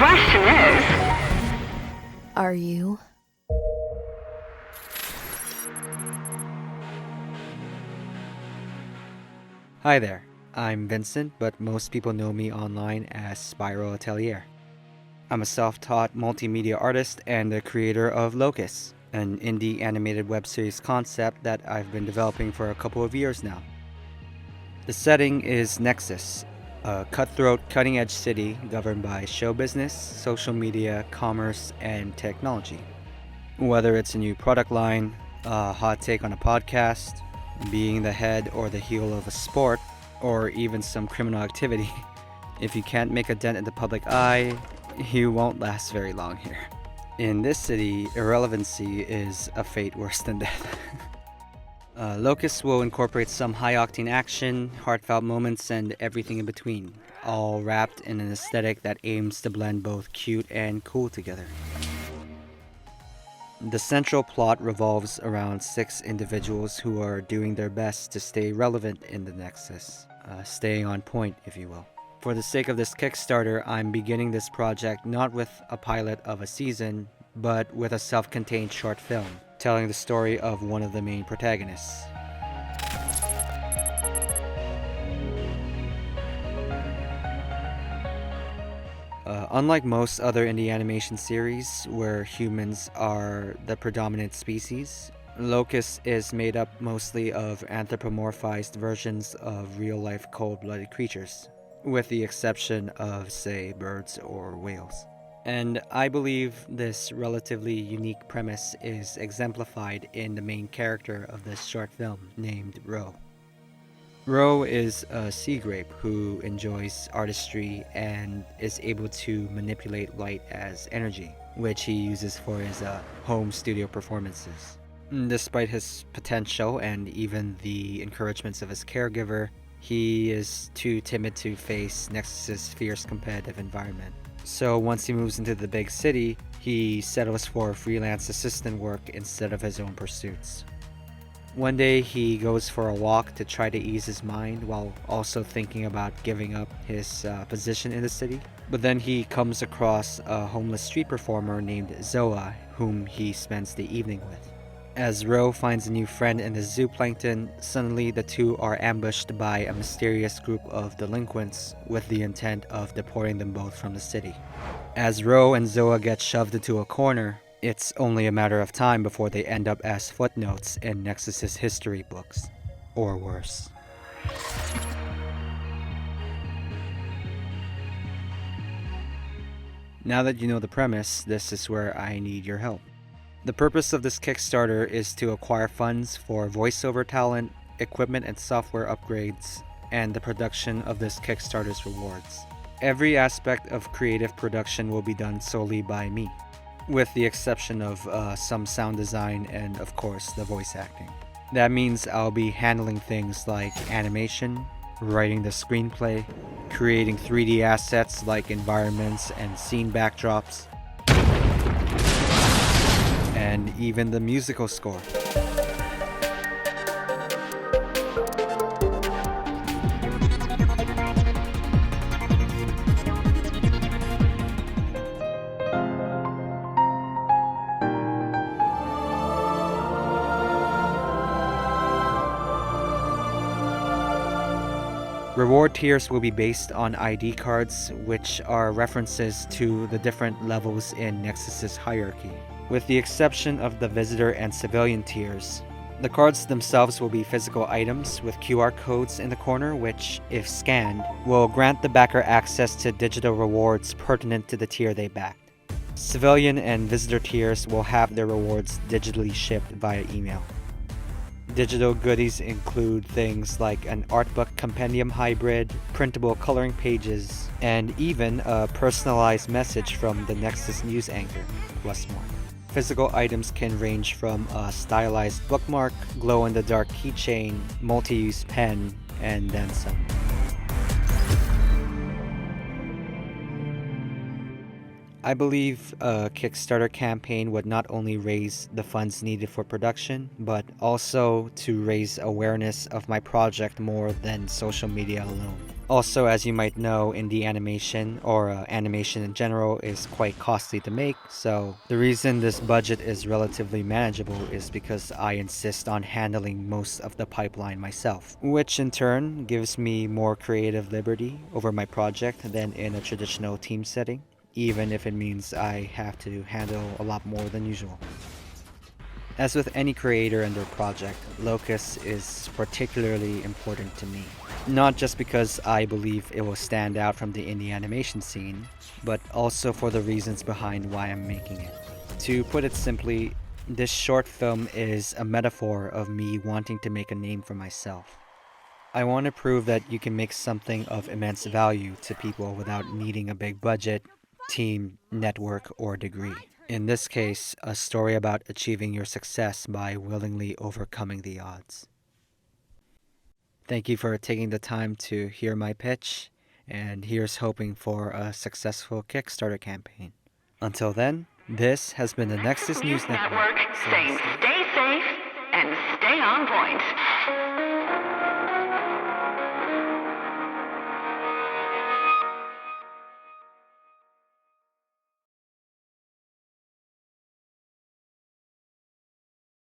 question is... Are you? Hi there, I'm Vincent, but most people know me online as Spiral Atelier. I'm a self-taught multimedia artist and the creator of LOCUS, an indie animated web series concept that I've been developing for a couple of years now. The setting is Nexus, a cutthroat, cutting-edge city governed by show business, social media, commerce, and technology. Whether it's a new product line, a hot take on a podcast, being the head or the heel of a sport, or even some criminal activity, if you can't make a dent in the public eye, you won't last very long here. In this city, irrelevancy is a fate worse than death. LOCUS will incorporate some high-octane action, heartfelt moments, and everything in between, all wrapped in an aesthetic that aims to blend both cute and cool together. The central plot revolves around 6 individuals who are doing their best to stay relevant in the Nexus, staying on point, if you will. For the sake of this Kickstarter, I'm beginning this project not with a pilot of a season, but with a self-contained short film, telling the story of one of the main protagonists. Unlike most other indie animation series where humans are the predominant species, LOCUS is made up mostly of anthropomorphized versions of real-life cold-blooded creatures, with the exception of, say, birds or whales. And I believe this relatively unique premise is exemplified in the main character of this short film, named Ro. Ro is a sea grape who enjoys artistry and is able to manipulate light as energy, which he uses for his home studio performances. Despite his potential and even the encouragements of his caregiver, he is too timid to face Nexus's fierce competitive environment. So once he moves into the big city, he settles for freelance assistant work instead of his own pursuits. One day he goes for a walk to try to ease his mind while also thinking about giving up his position in the city. But then he comes across a homeless street performer named Zoa, whom he spends the evening with. As Ro finds a new friend in the zooplankton, suddenly the two are ambushed by a mysterious group of delinquents with the intent of deporting them both from the city. As Ro and Zoa get shoved into a corner, it's only a matter of time before they end up as footnotes in Nexus's history books, or worse. Now that you know the premise, this is where I need your help. The purpose of this Kickstarter is to acquire funds for voiceover talent, equipment and software upgrades, and the production of this Kickstarter's rewards. Every aspect of creative production will be done solely by me, with the exception of some sound design and, of course, the voice acting. That means I'll be handling things like animation, writing the screenplay, creating 3D assets like environments and scene backdrops, and even the musical score. Reward tiers will be based on ID cards, which are references to the different levels in Nexus's hierarchy. With the exception of the visitor and civilian tiers, the cards themselves will be physical items with QR codes in the corner which, if scanned, will grant the backer access to digital rewards pertinent to the tier they backed. Civilian and visitor tiers will have their rewards digitally shipped via email. Digital goodies include things like an art book compendium hybrid, printable coloring pages, and even a personalized message from the Nexus news anchor, plus more. Physical items can range from a stylized bookmark, glow-in-the-dark keychain, multi-use pen, and then some. I believe a Kickstarter campaign would not only raise the funds needed for production, but also to raise awareness of my project more than social media alone. Also, as you might know, indie animation, or animation in general, is quite costly to make, so the reason this budget is relatively manageable is because I insist on handling most of the pipeline myself, which in turn gives me more creative liberty over my project than in a traditional team setting, even if it means I have to handle a lot more than usual. As with any creator and their project, Locus is particularly important to me. Not just because I believe it will stand out from the indie animation scene, but also for the reasons behind why I'm making it. To put it simply, this short film is a metaphor of me wanting to make a name for myself. I want to prove that you can make something of immense value to people without needing a big budget, team, network, or degree. In this case, a story about achieving your success by willingly overcoming the odds. Thank you for taking the time to hear my pitch, and here's hoping for a successful Kickstarter campaign. Until then, this has been the Nexus News Network. Saying stay safe and stay on point.